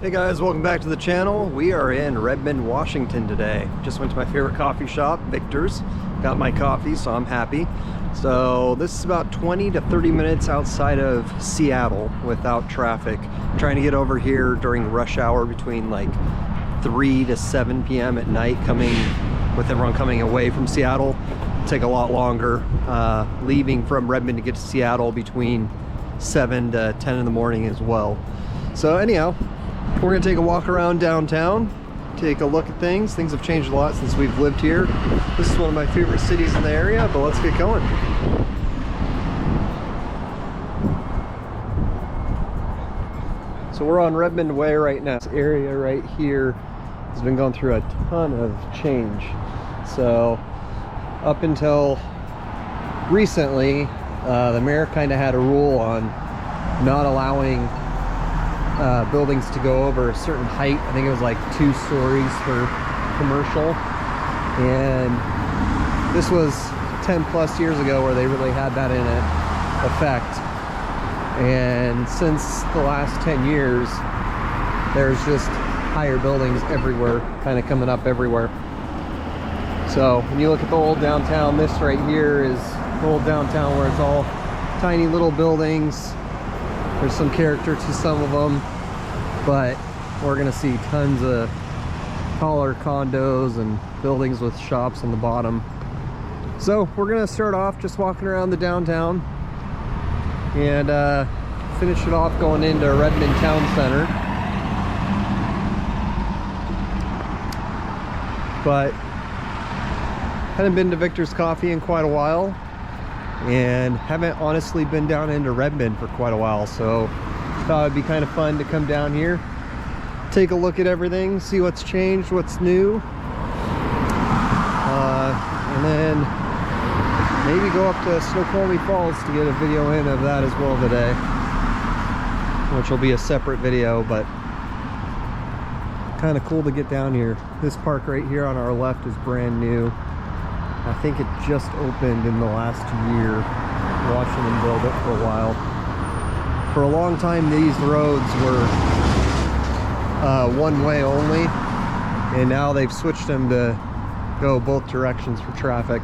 Hey guys, welcome back to the channel. We are in Redmond, Washington today. Just went to my favorite coffee shop, Victor's. Got my coffee, so I'm happy. So this is about 20 to 30 minutes outside of Seattle without traffic. I'm trying to get over here during rush hour between like 3 to 7 p.m. at night, with everyone coming away from Seattle. It'll take a lot longer. Leaving from Redmond to get to Seattle between 7 to 10 in the morning as well. So anyhow, we're gonna take a walk around downtown, take a look at things. Things have changed a lot since we've lived here. This is one of my favorite cities in the area, but let's get going. So we're on Redmond Way right now. This area right here has been going through a ton of change. So up until recently, the mayor kind of had a rule on not allowing buildings to go over a certain height. I think it was like 2 stories for commercial, and this was 10 plus years ago where they really had that in effect. And since the last 10 years, there's just higher buildings everywhere, kind of coming up everywhere. So when you look at the old downtown, this right here is the old downtown where it's all tiny little buildings. There's some character to some of them, but we're gonna see tons of taller condos and buildings with shops on the bottom. So we're gonna start off just walking around the downtown and finish it off going into Redmond Town Center. But hadn't been to Victor's Coffee in quite a while, and haven't honestly been down into Redmond for quite a while, so thought it'd be kind of fun to come down here, take a look at everything, see what's changed, what's new, and then maybe go up to Snoqualmie Falls to get a video in of that as well today, which will be a separate video, but kind of cool to get down here. This park right here on our left is brand new. I think it just opened in the last year, watching them build it for a while. For a long time, these roads were one way only, and now they've switched them to go both directions for traffic.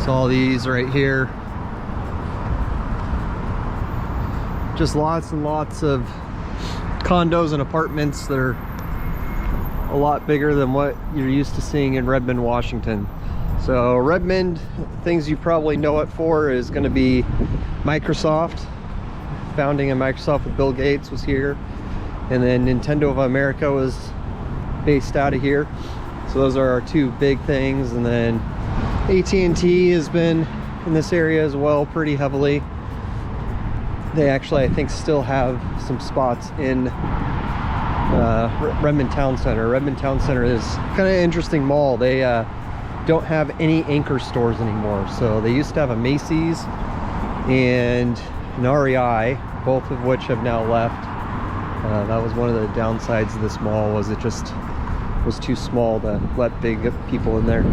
So all these right here, just lots and lots of condos and apartments that are a lot bigger than what you're used to seeing in Redmond, Washington. So Redmond, things you probably know it for is going to be Microsoft. Founding of Microsoft with Bill Gates was here, and then Nintendo of America was based out of here. So those are our 2 big things, and then AT&T has been in this area as well pretty heavily. They actually, I think, still have some spots in Redmond Town Center. Redmond Town Center is kind of an interesting mall. They don't have any anchor stores anymore. So they used to have a Macy's and an REI, both of which have now left. That was one of the downsides of this mall, was it just was too small to let big people in there.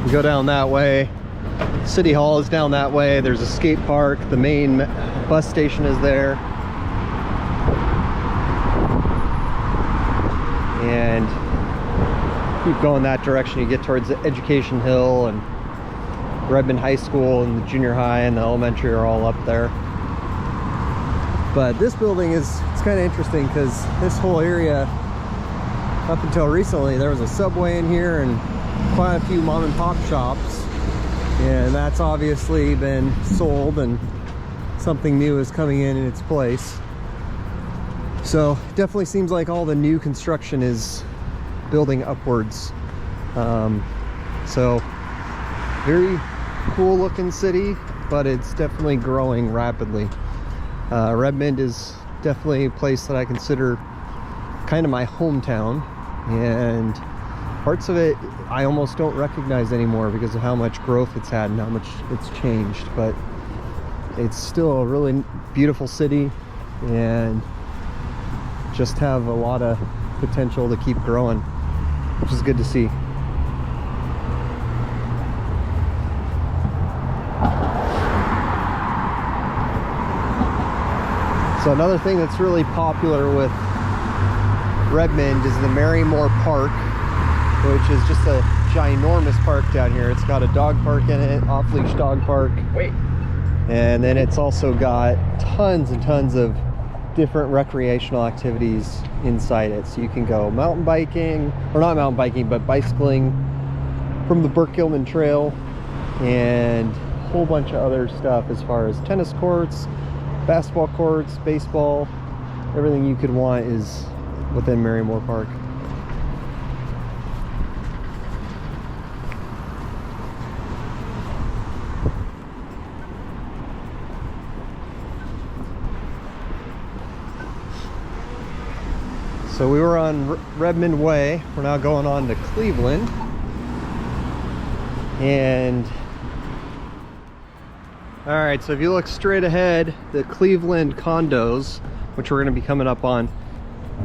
Go down that way. City Hall is down that way. There's a skate park. The main bus station is there. And keep going that direction, you get towards the Education Hill, and Redmond High School and the junior high and the elementary are all up there. But this building it's kind of interesting because this whole area, up until recently, there was a Subway in here and quite a few mom and pop shops, and that's obviously been sold and something new is coming in its place. So it definitely seems like all the new construction is building upwards. So very cool looking city, but it's definitely growing rapidly. Redmond is definitely a place that I consider kind of my hometown, and parts of it I almost don't recognize anymore because of how much growth it's had and how much it's changed. But it's still a really beautiful city and just have a lot of potential to keep growing, which is good to see. So another thing that's really popular with Redmond is the Marymoor Park, which is just a ginormous park down here. It's got a dog park in it, off-leash dog park. Wait. And then it's also got tons and tons of different recreational activities inside it. So you can go mountain biking, or not mountain biking, but bicycling from the Burke-Gilman Trail, and a whole bunch of other stuff as far as tennis courts, basketball courts, baseball. Everything you could want is within Marymoor Park. So we were on Redmond Way. We're now going on to Cleveland. And all right, so if you look straight ahead, the Cleveland condos, which we're gonna be coming up on,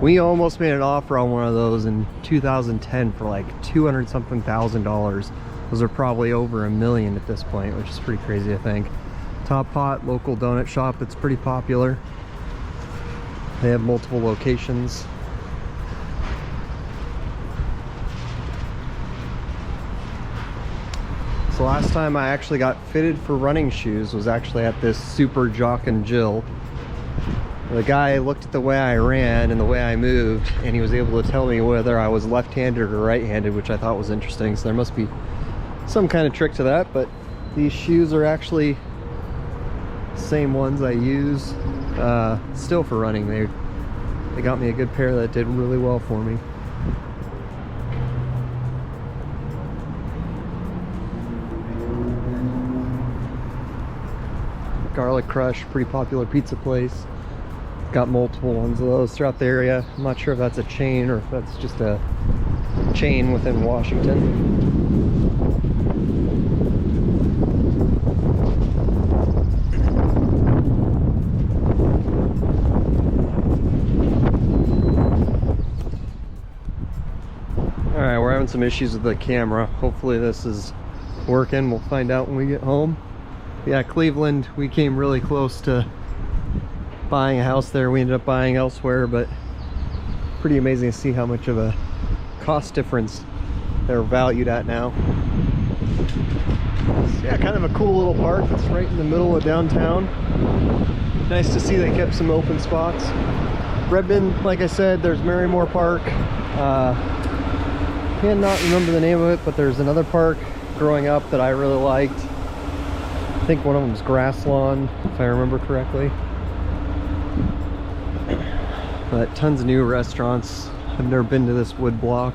we almost made an offer on one of those in 2010 for like $200-something thousand. Those are probably over $1 million at this point, which is pretty crazy, I think. Top Pot, local donut shop that's pretty popular. They have multiple locations. So last time I actually got fitted for running shoes was actually at this Super Jock and Jill. The guy looked at the way I ran and the way I moved, and he was able to tell me whether I was left-handed or right-handed, which I thought was interesting. So there must be some kind of trick to that, but these shoes are actually the same ones I use still for running. They got me a good pair that did really well for me. Garlic Crush, pretty popular pizza place. Got multiple ones of those throughout the area. I'm not sure if that's a chain or if that's just a chain within Washington. All right, we're having some issues with the camera. Hopefully this is working. We'll find out when we get home. Yeah, Cleveland, we came really close to buying a house there. We ended up buying elsewhere, but pretty amazing to see how much of a cost difference they're valued at now. So yeah, kind of a cool little park that's right in the middle of downtown. Nice to see they kept some open spots. Redmond, like I said, there's Marymoor Park. Cannot remember the name of it, but there's another park growing up that I really liked. I think one of them's Grass Lawn, if I remember correctly. But tons of new restaurants. I've never been to this wood block.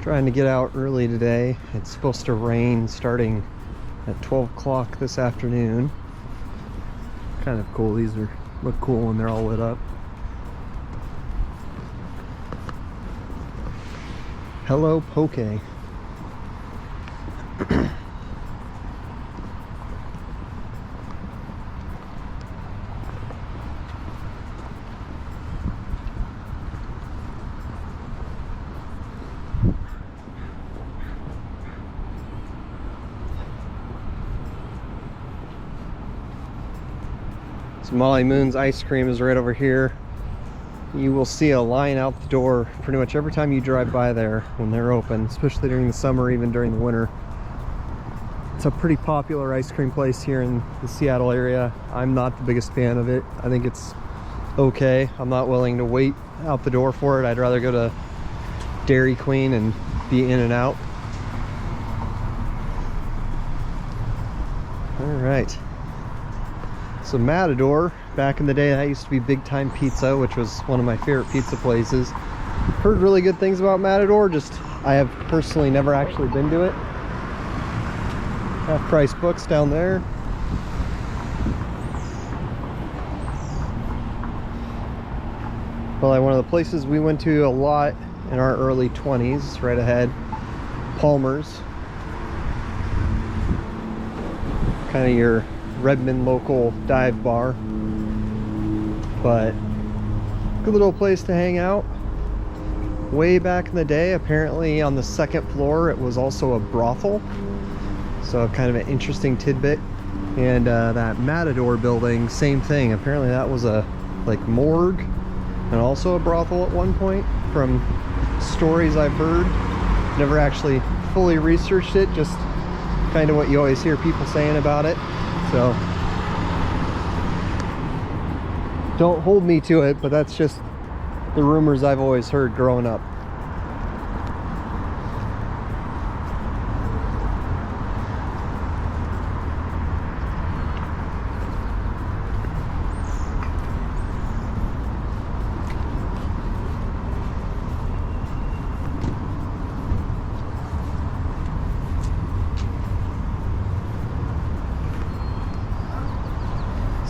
Trying to get out early today. It's supposed to rain starting at 12 o'clock this afternoon. Kind of cool. These look cool when they're all lit up. Hello Poke. Molly Moon's ice cream is right over here. You will see a line out the door pretty much every time you drive by there when they're open, especially during the summer, even during the winter. It's a pretty popular ice cream place here in the Seattle area. I'm not the biggest fan of it. I think it's okay. I'm not willing to wait out the door for it. I'd rather go to Dairy Queen and be in and out. All right. So Matador, back in the day, that used to be Big Time Pizza, which was one of my favorite pizza places. Heard really good things about Matador, just I have personally never actually been to it. Half-price books down there. Well, one of the places we went to a lot in our early 20s, right ahead, Palmer's. Kind of your Redmond local dive bar. But good little place to hang out. Way back in the day, apparently on the second floor, it was also a brothel. So kind of an interesting tidbit. And that Matador building, same thing. Apparently that was a like morgue and also a brothel at one point, from stories I've heard. Never actually fully researched it, just kind of what you always hear people saying about it. So don't hold me to it, but that's just the rumors I've always heard growing up.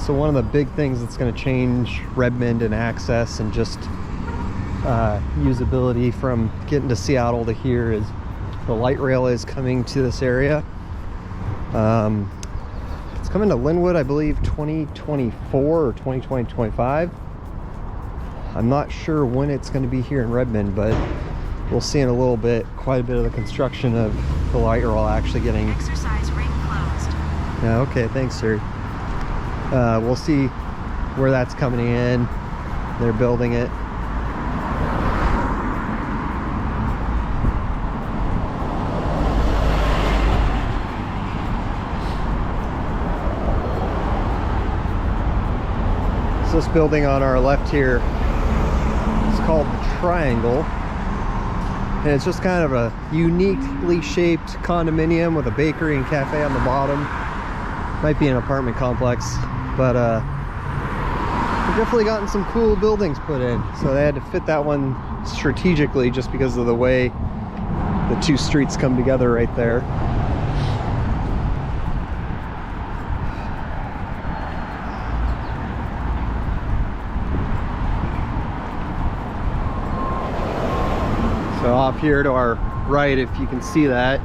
So one of the big things that's going to change Redmond and access and just usability from getting to Seattle to here is the light rail is coming to this area. It's coming to Linwood, I believe 2024 or 2025. I'm not sure when it's going to be here in Redmond, but we'll see in a little bit. Quite a bit of the construction of the light rail actually getting... Exercise ring closed. Yeah, okay, thanks, sir. We'll see where that's coming in. They're building it. So this building on our left here is called the Triangle. And it's just kind of a uniquely shaped condominium with a bakery and cafe on the bottom. Might be an apartment complex. But we've definitely gotten some cool buildings put in. So they had to fit that one strategically just because of the way the two streets come together right there. So off here to our right, if you can see that,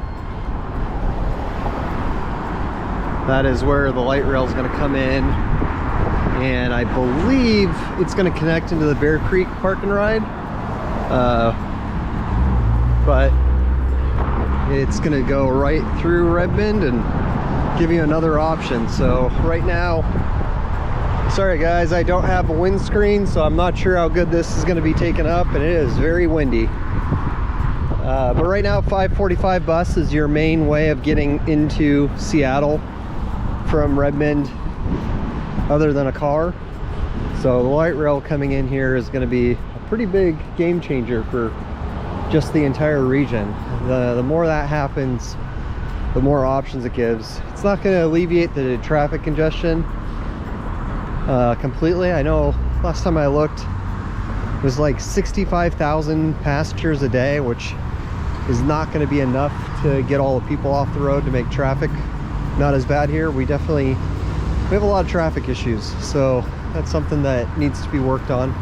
that is where the light rail is going to come in, and I believe it's going to connect into the Bear Creek Park and Ride, but it's going to go right through Redmond and give you another option. So right now, sorry guys, I don't have a windscreen, so I'm not sure how good this is going to be taken up, and it is very windy. But right now, 545 bus is your main way of getting into Seattle from Redmond, other than a car. So the light rail coming in here is going to be a pretty big game changer for just the entire region. The more that happens, the more options it gives. It's not going to alleviate the traffic congestion completely. I know last time I looked, it was like 65,000 passengers a day, which is not going to be enough to get all the people off the road to make traffic not as bad here. We have a lot of traffic issues, so that's something that needs to be worked on.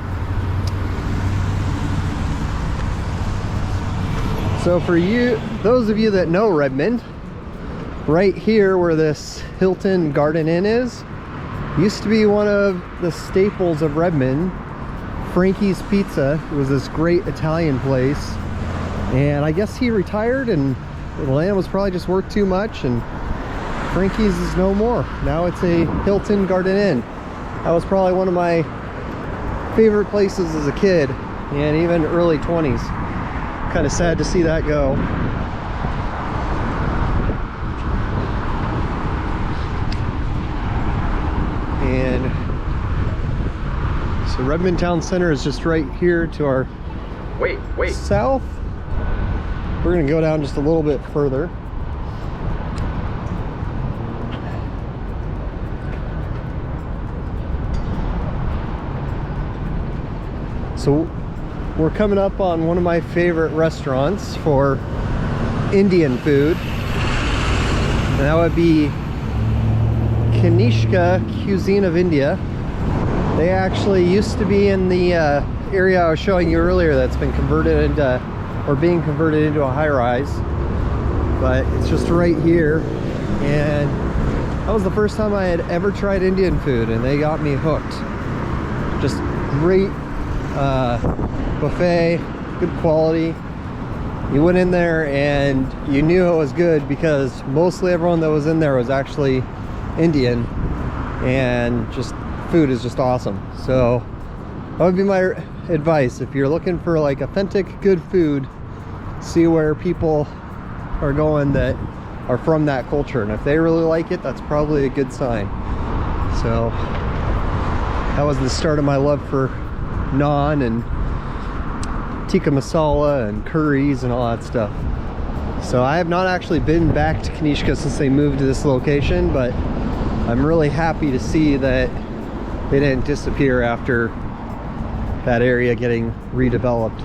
So for you, those of you that know Redmond, right here where this Hilton Garden Inn is, used to be one of the staples of Redmond. Frankie's Pizza. It was this great Italian place, and I guess he retired and the land was probably just worth too much, and Frankie's is no more. Now it's a Hilton Garden Inn. That was probably one of my favorite places as a kid, and even early 20s. Kind of sad to see that go. And So Redmond Town Center is just right here to our south. We're gonna go down just a little bit further. So we're coming up on one of my favorite restaurants for Indian food, and that would be Kanishka Cuisine of India. They actually used to be in the area I was showing you earlier that's been converted into, or being converted into a high-rise, but it's just right here. And that was the first time I had ever tried Indian food, and they got me hooked. Just great buffet, good quality. You went in there and you knew it was good because mostly everyone that was in there was actually Indian, and just food is just awesome. So that would be my advice. If you're looking for like authentic good food, see where people are going that are from that culture, and if they really like it, that's probably a good sign. So that was the start of my love for naan and tikka masala and curries and all that stuff. So I have not actually been back to Kanishka since they moved to this location, but I'm really happy to see that they didn't disappear after that area getting redeveloped.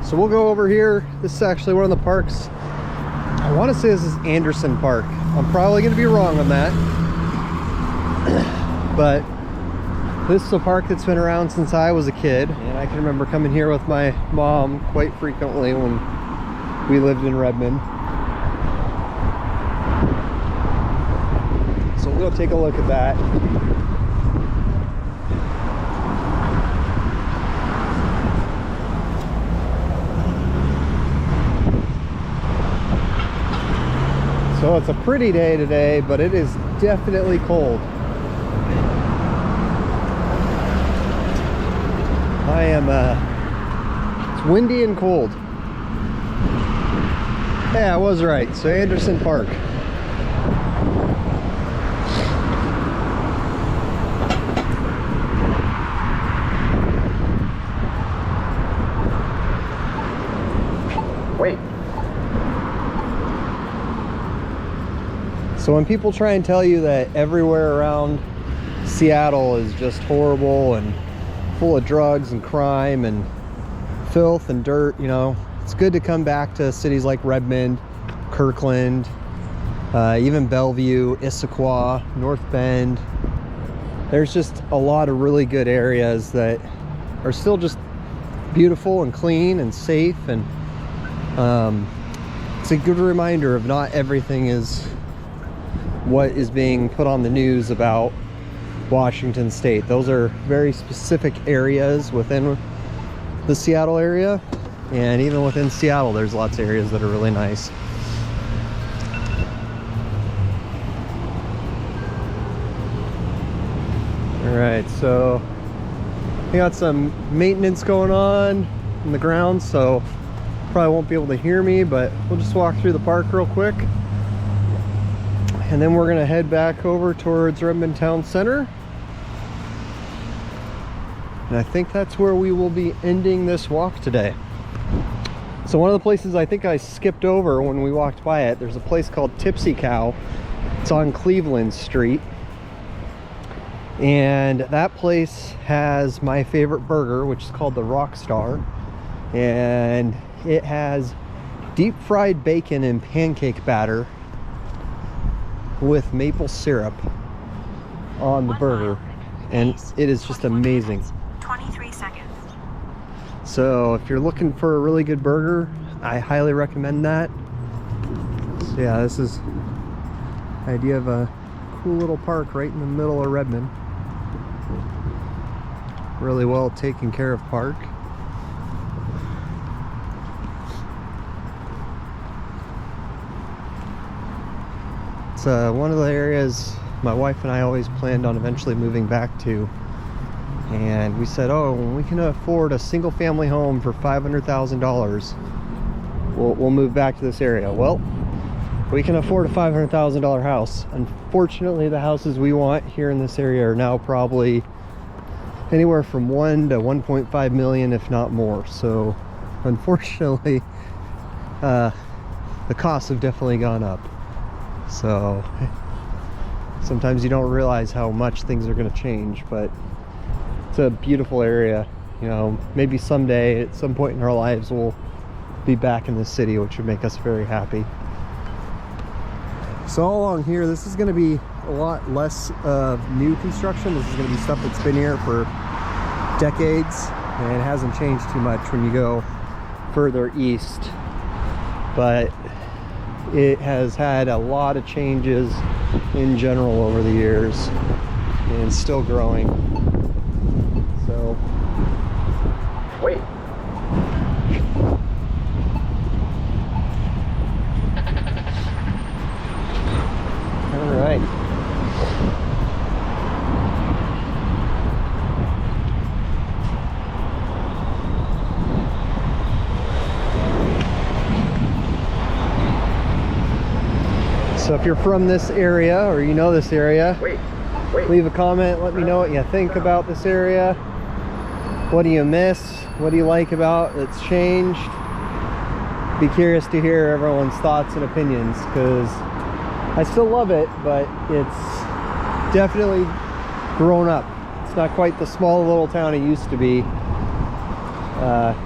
So we'll go over here. This is actually one of the parks. I want to say this is Anderson Park. I'm probably going to be wrong on that. But this is a park that's been around since I was a kid. And I can remember coming here with my mom quite frequently when we lived in Redmond. So we'll go take a look at that. So it's a pretty day today, but it is definitely cold. It's windy and cold. Yeah, I was right. So Anderson Park. Wait. So when people try and tell you that everywhere around Seattle is just horrible and full of drugs and crime and filth and dirt, you know, it's good to come back to cities like Redmond, Kirkland, even Bellevue, Issaquah, North Bend. There's just a lot of really good areas that are still just beautiful and clean and safe, and it's a good reminder of not everything is what is being put on the news about Washington State. Those are very specific areas within the Seattle area, and even within Seattle there's lots of areas that are really nice. Alright, so we got some maintenance going on in the ground, so probably won't be able to hear me, but we'll just walk through the park real quick. And then we're gonna head back over towards Redmond Town Center. And I think that's where we will be ending this walk today. So one of the places I think I skipped over when we walked by it, there's a place called Tipsy Cow. It's on Cleveland Street. And that place has my favorite burger, which is called the Rockstar. And it has deep fried bacon and pancake batter with maple syrup on the burger, and it is just amazing. 23 seconds. So if you're looking for a really good burger, I highly recommend that. So yeah, this is the idea of a cool little park right in the middle of Redmond. Really well taken care of park. It's one of the areas my wife and I always planned on eventually moving back to. And we said, oh, when we can afford a single family home for $500,000, we'll move back to this area. Well, we can afford a $500,000 house. Unfortunately, the houses we want here in this area are now probably anywhere from 1 to 1.5 million, if not more. So unfortunately, the costs have definitely gone up. So sometimes you don't realize how much things are going to change, but it's a beautiful area. You know, maybe someday at some point in our lives we'll be back in this city, which would make us very happy. So all along here, this is going to be a lot less of new construction. This is going to be stuff that's been here for decades, and it hasn't changed too much when you go further east, but it has had a lot of changes in general over the years and still growing. So wait, all right. So if you're from this area, or you know this area, leave a comment, let me know what you think about this area. What do you miss? What do you like about it's changed? Be curious to hear everyone's thoughts and opinions, because I still love it, but it's definitely grown up. It's not quite the small little town it used to be.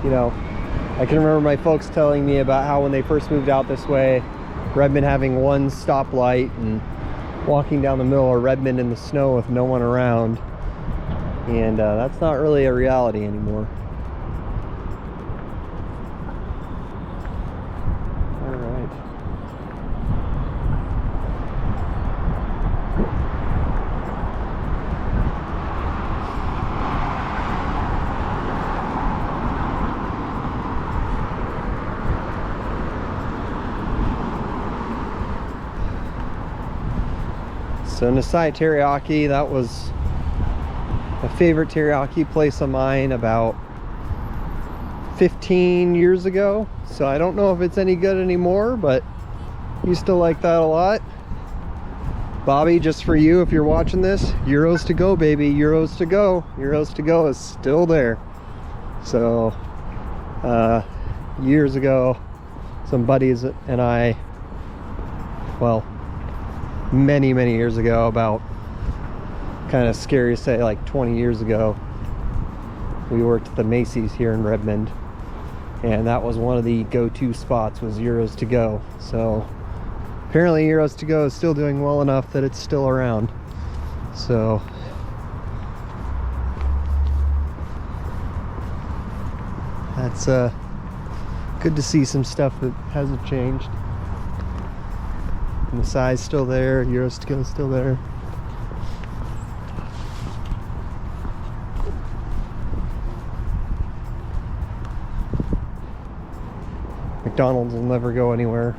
You know, I can remember my folks telling me about how when they first moved out this way, Redmond having one stoplight and walking down the middle of Redmond in the snow with no one around, and that's not really a reality anymore. All right. So Nasai Teriyaki, that was a favorite teriyaki place of mine about 15 years ago. So I don't know if it's any good anymore, but used to like that a lot. Bobby, just for you, if you're watching this, Euros to go, baby. Euros to go. Euros to go is still there. So years ago, some buddies and I, well, many years ago, about, kind of scary to say, like 20 years ago, we worked at the Macy's here in Redmond, and that was one of the go-to spots, was Euros to go. So apparently Euros to go is still doing well enough that it's still around. So that's good to see some stuff that hasn't changed. And the size still there, Euros to go is still there. McDonald's will never go anywhere.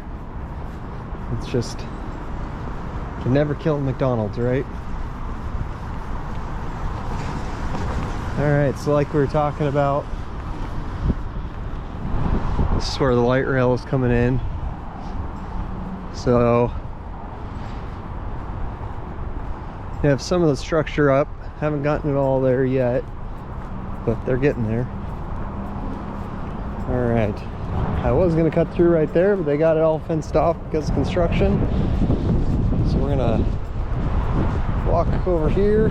It's just, you can never kill McDonald's, right? Alright, so like we were talking about, this is where the light rail is coming in. So you have some of the structure up. Haven't gotten it all there yet, but they're getting there. Alright. I was going to cut through right there, but they got it all fenced off because of construction. So we're going to walk over here.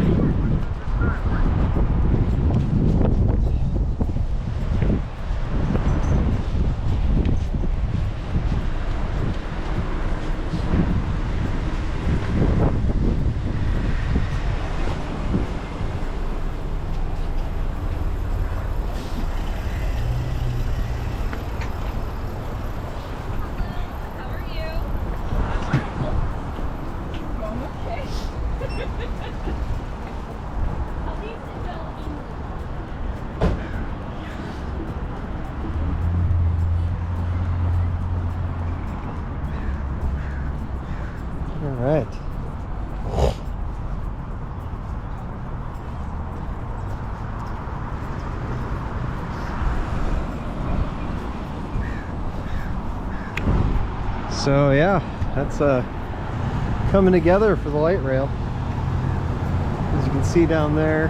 Alright. So yeah, that's coming together for the light rail, as you can see down there.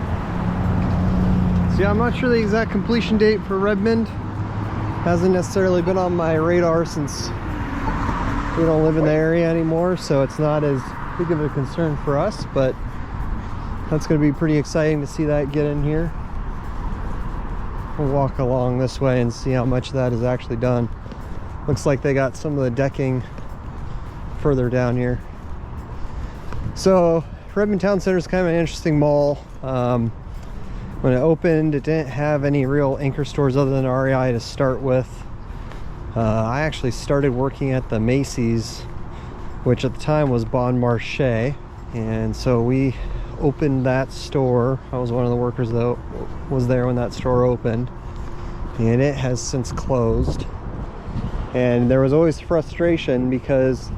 So yeah, I'm not sure the exact completion date for Redmond. Hasn't necessarily been on my radar since we don't live in the area anymore, so it's not as big of a concern for us, but that's going to be pretty exciting to see that get in here. We'll walk along this way and see how much of that is actually done. Looks like they got some of the decking further down here. So Redmond Town Center is kind of an interesting mall. When it opened, it didn't have any real anchor stores other than REI to start with. I actually started working at the Macy's, which at the time was Bon Marché, and so we opened that store. I was one of the workers that was there when that store opened, and it has since closed. And there was always frustration because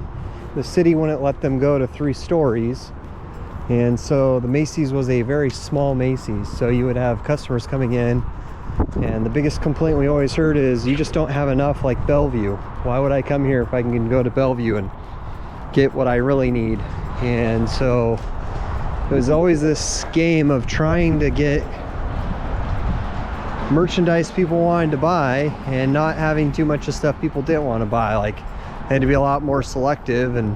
the city wouldn't let them go to 3 stories. And so the Macy's was a very small Macy's, so you would have customers coming in, and the biggest complaint we always heard is, you just don't have enough like Bellevue. Why would I come here if I can go to Bellevue and get what I really need? And so it was always this game of trying to get merchandise people wanted to buy and not having too much of stuff people didn't want to buy. Like, they had to be a lot more selective, and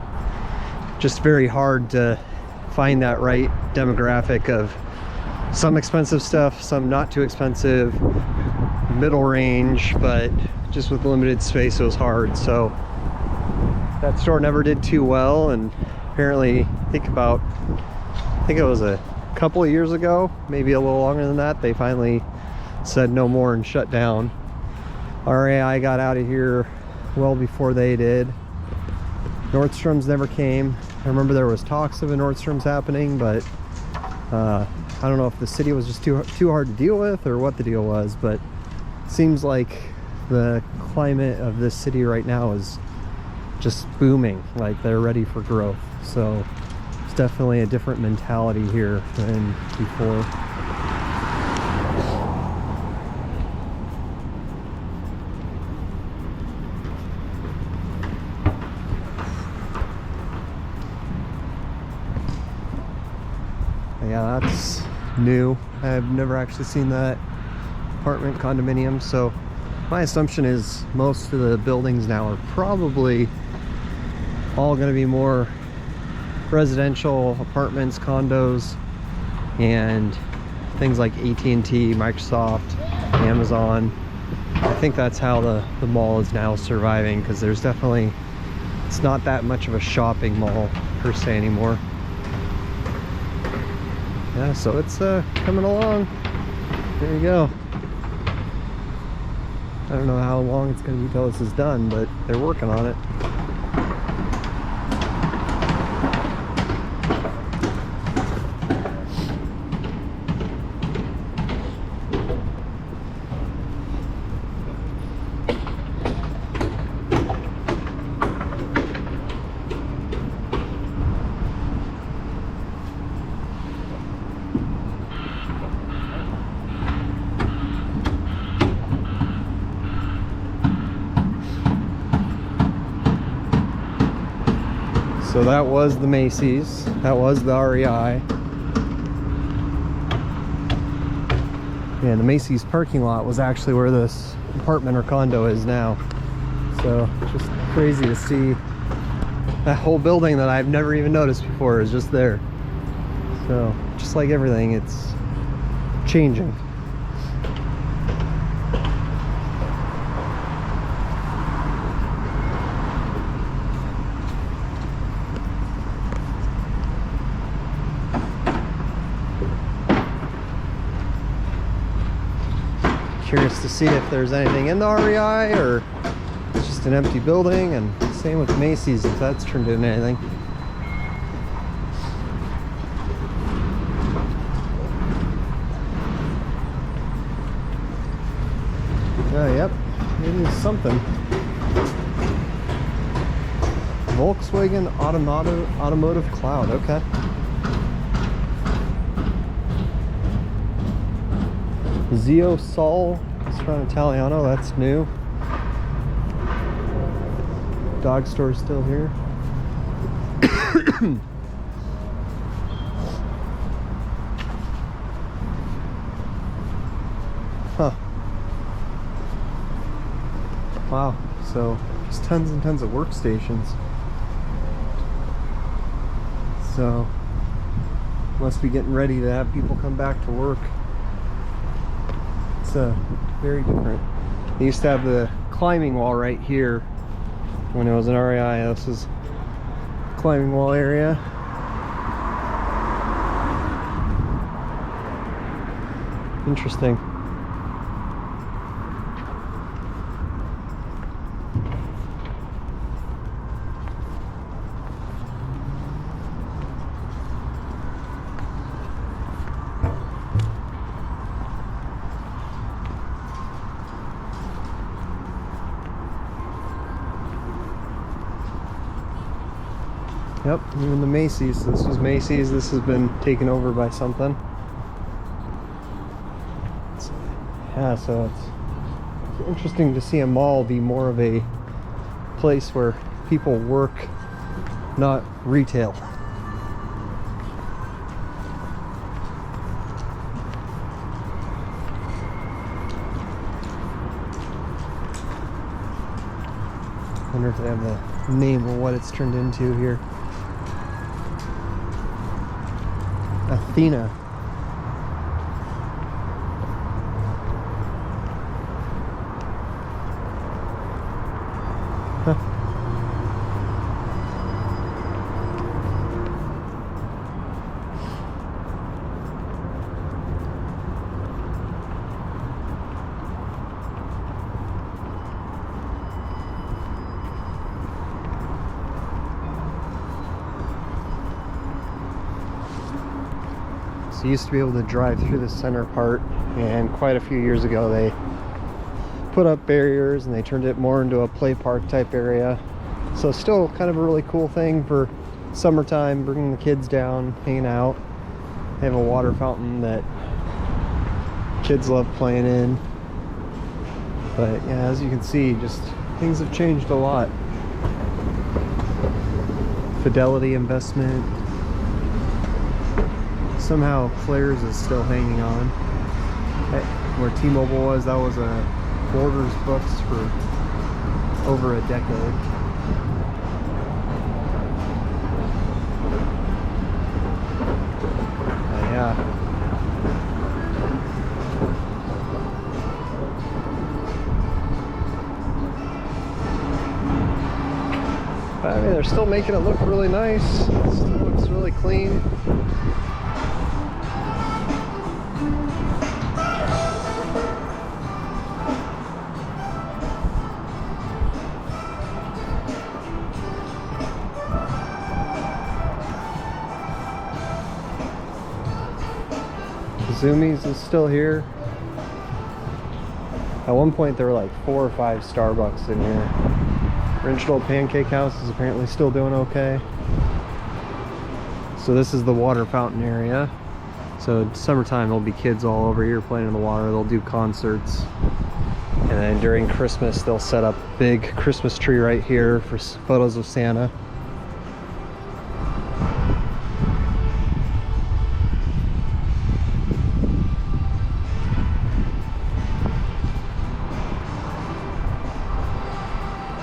just very hard to find that right demographic of some expensive stuff, some not too expensive, middle range, but just with limited space it was hard. So that store never did too well, and apparently I think it was a couple of years ago, maybe a little longer than that, they finally said no more and shut down. REI got out of here well before they did. Nordstrom's never came. I remember there was talks of a Nordstrom's happening, but I don't know if the city was just too hard to deal with or what the deal was, but it seems like the climate of this city right now is just booming. Like, they're ready for growth. So it's definitely a different mentality here than before. Yeah, that's new. I've never actually seen that apartment condominium, so my assumption is most of the buildings now are probably all going to be more residential apartments, condos, and things like AT&T, Microsoft, Amazon. I think that's how the mall is now surviving, because there's definitely, it's not that much of a shopping mall per se anymore. Yeah, so it's coming along. There you go. I don't know how long it's going to be till this is done, but they're working on it. So that was the Macy's, that was the REI. And the Macy's parking lot was actually where this apartment or condo is now. So just crazy to see that whole building that I've never even noticed before is just there. So just like everything, it's changing. Curious to see if there's anything in the REI or it's just an empty building, and same with Macy's if that's turned into anything. Yep, maybe something. Volkswagen Automotive Cloud, okay. Zio Sol Restaurant Italiano, that's new. Dog store's still here. Huh. Wow. So just tons and tons of workstations. So must be getting ready to have people come back to work. It's very different. They used to have the climbing wall right here when it was an REI. This is climbing wall area. Interesting. Yep, even the Macy's. This was Macy's. This has been taken over by something. Yeah, so it's interesting to see a mall be more of a place where people work, not retail. I wonder if they have the name of what it's turned into here. Athena. Huh. So you used to be able to drive through the center part, and quite a few years ago they put up barriers and they turned it more into a play park type area. So still kind of a really cool thing for summertime, bringing the kids down, hanging out. They have a water fountain that kids love playing in. But yeah, as you can see, just things have changed a lot. Fidelity investment. Somehow Claire's is still hanging on. Where T-Mobile was, that was a Borders Books for over a decade. Yeah. But, I mean, they're still making it look really nice. It still looks really clean. Zoomies is still here. At one point there were like 4 or 5 Starbucks in here. Original Pancake House is apparently still doing okay. So this is the water fountain area. So summertime there'll be kids all over here playing in the water. They'll do concerts. And then during Christmas they'll set up a big Christmas tree right here for photos of Santa.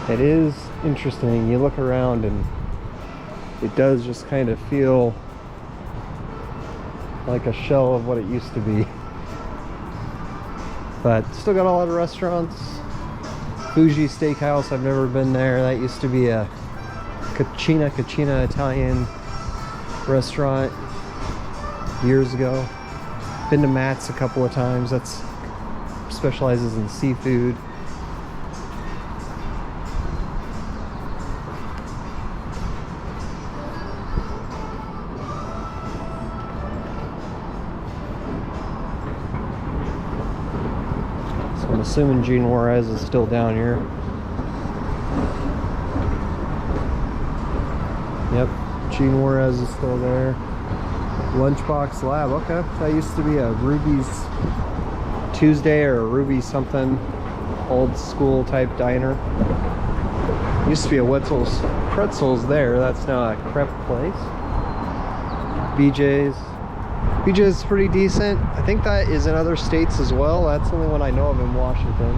It is interesting. You look around and it does just kind of feel like a shell of what it used to be. But still got a lot of restaurants. Fuji Steakhouse, I've never been there. That used to be a Cucina Italian restaurant years ago. Been to Matt's a couple of times. That's specializes in seafood. I'm assuming Gene Juarez is still down here. Yep, Gene Juarez is still there. Lunchbox Lab, okay. That used to be a Ruby's Tuesday or a Ruby something old school type diner. Used to be a Wetzel's Pretzels there. That's now a crepe place. BJ's. BJ's is pretty decent. I think that is in other states as well. That's the only one I know of in Washington.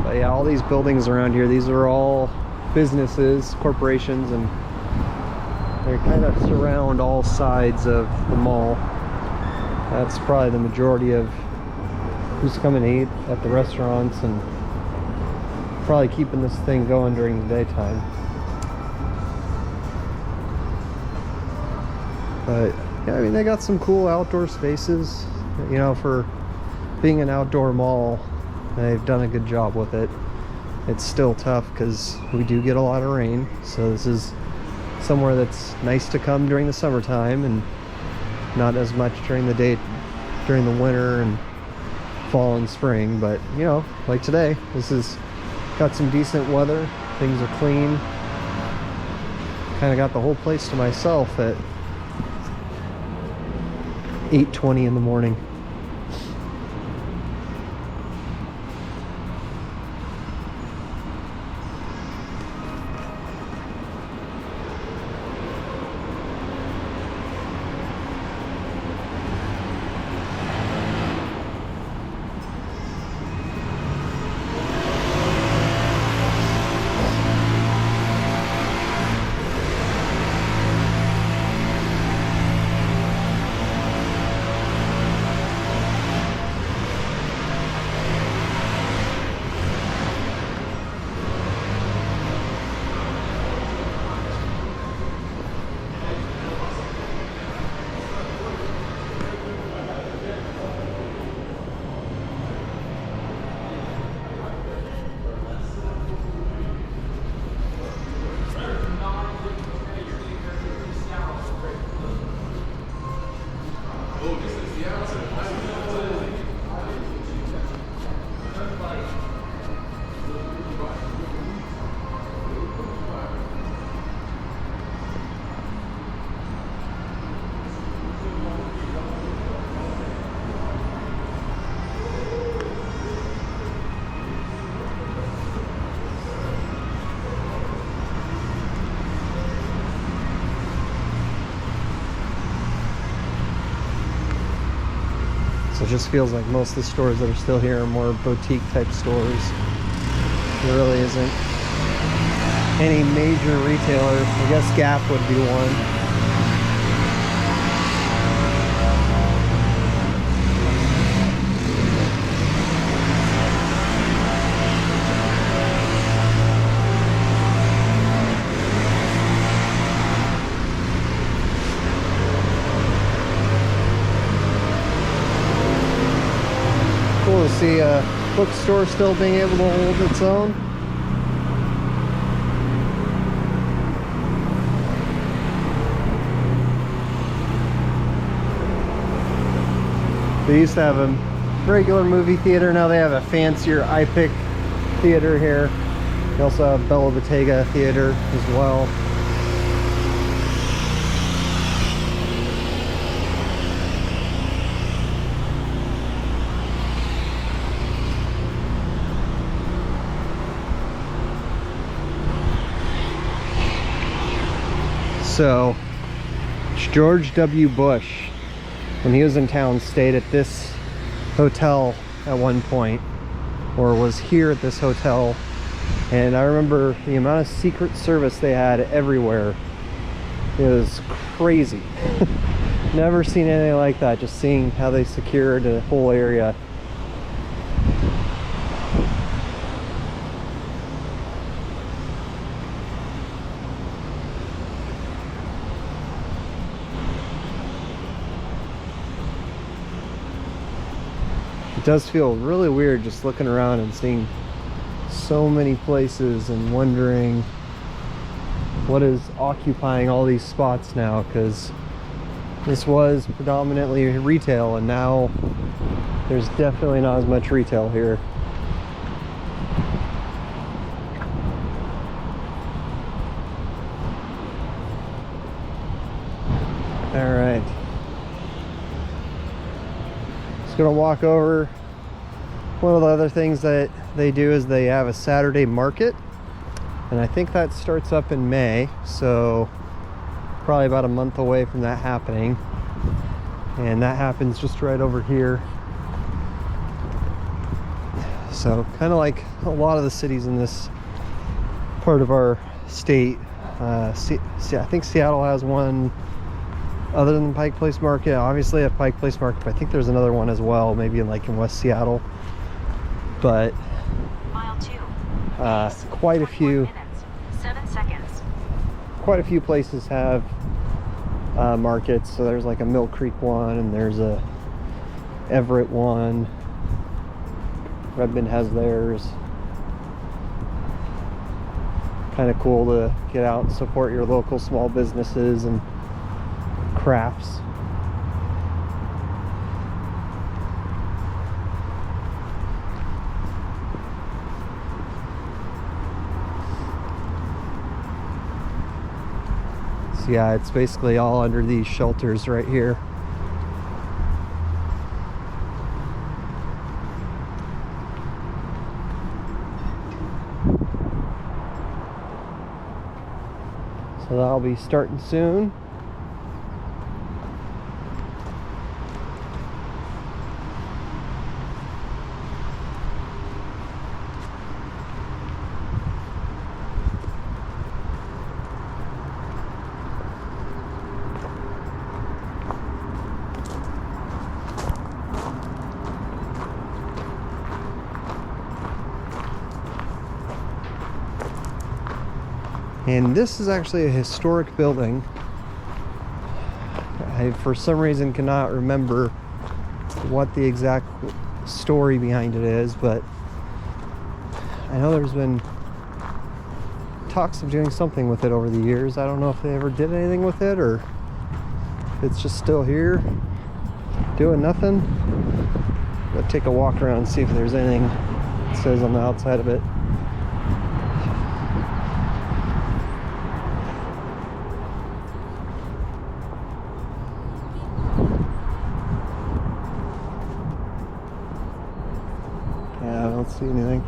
But yeah, all these buildings around here, these are all businesses, corporations, and they kind of surround all sides of the mall. That's probably the majority of who's coming to eat at the restaurants, and probably keeping this thing going during the daytime. But yeah, I mean, they got some cool outdoor spaces. You know, for being an outdoor mall, they've done a good job with it. It's still tough because we do get a lot of rain, so this is somewhere that's nice to come during the summertime and not as much during the day, during the winter and fall and spring. But you know, like today, this is got some decent weather, things are clean. Kind of got the whole place to myself at 8:20 in the morning. So it just feels like most of the stores that are still here are more boutique type stores. There really isn't any major retailer. I guess Gap would be one. Cool to see a bookstore still being able to hold its own. They used to have a regular movie theater, now they have a fancier iPic theater here. They also have Bella Bottega theater as well. So, George W. Bush, when he was in town, stayed at this hotel at one point, or was here at this hotel, and I remember the amount of Secret Service they had everywhere. It was crazy. Never seen anything like that, just seeing how they secured the whole area. It does feel really weird just looking around and seeing so many places and wondering what is occupying all these spots now, because this was predominantly retail and now there's definitely not as much retail here. All right. Gonna walk over. One of the other things that they do is they have a Saturday market, And I think that starts up in May, so probably about a month away from that happening. And that happens just right over here. So kind of like a lot of the cities in this part of our state. I think Seattle has one other than Pike Place Market. Obviously at Pike Place Market, but I think there's another one as well, maybe in West Seattle. But Mile 2. quite a few 7 seconds. quite a few places have markets. So there's like a Mill Creek one, and there's a Everett one. Redmond has theirs. Kind of cool to get out and support your local small businesses and crafts. So yeah, it's basically all under these shelters right here. So that'll be starting soon. And this is actually a historic building. I, for some reason, cannot remember what the exact story behind it is, but I know there's been talks of doing something with it over the years. I don't know if they ever did anything with it, or if it's just still here doing nothing. But take a walk around and see if there's anything it says on the outside of it. Yeah, I don't see anything.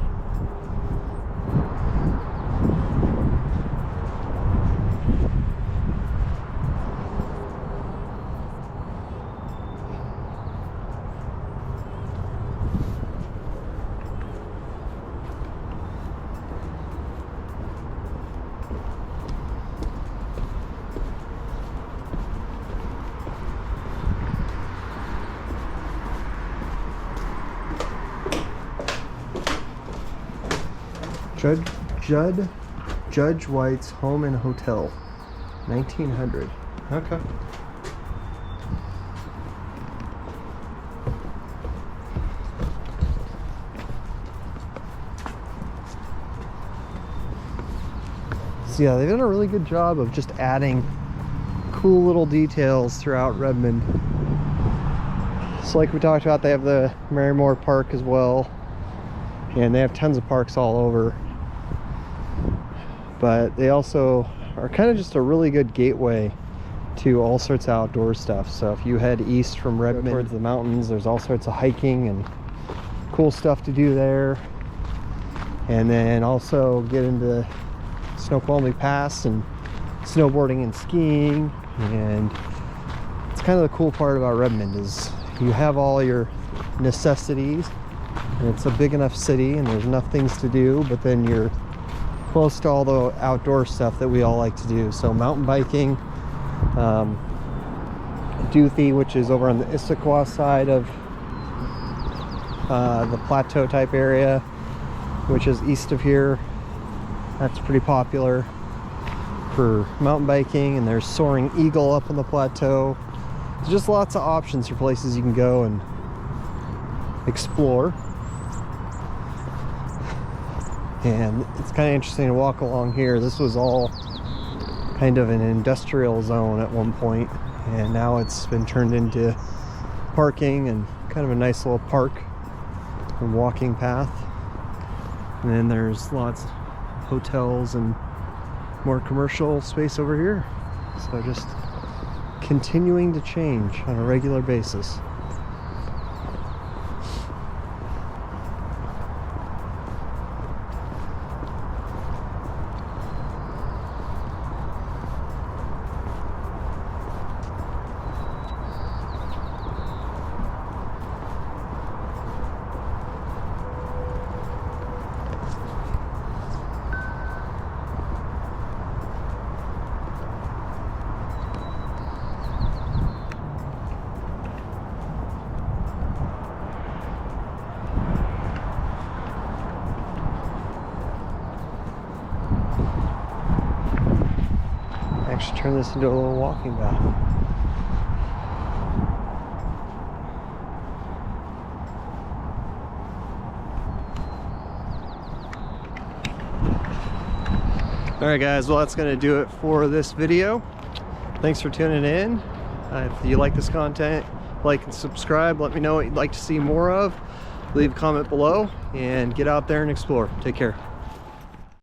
Judge White's Home and Hotel, 1900. Okay. So yeah, they've done a really good job of just adding cool little details throughout Redmond. So like we talked about, they have the Marymoor Park as well, and they have tons of parks all over. But they also are kind of just a really good gateway to all sorts of outdoor stuff. So if you head east from Redmond towards the mountains, there's all sorts of hiking and cool stuff to do there. And then also get into Snoqualmie Pass and snowboarding and skiing. And it's kind of the cool part about Redmond is you have all your necessities, and it's a big enough city and there's enough things to do, but then you're close to all the outdoor stuff that we all like to do. So mountain biking, Duthie, which is over on the Issaquah side of the plateau type area, which is east of here. That's pretty popular for mountain biking. And there's Soaring Eagle up on the plateau. There's just lots of options for places you can go and explore. And it's kind of interesting to walk along here. This was all kind of an industrial zone at one point, and now it's been turned into parking and kind of a nice little park and walking path. And then there's lots of hotels and more commercial space over here. So just continuing to change on a regular basis. actually turn this into a little walking path. Alright guys, well that's going to do it for this video. Thanks for tuning in. If you like this content, like and subscribe. Let me know what you'd like to see more of. Leave a comment below and get out there and explore. Take care.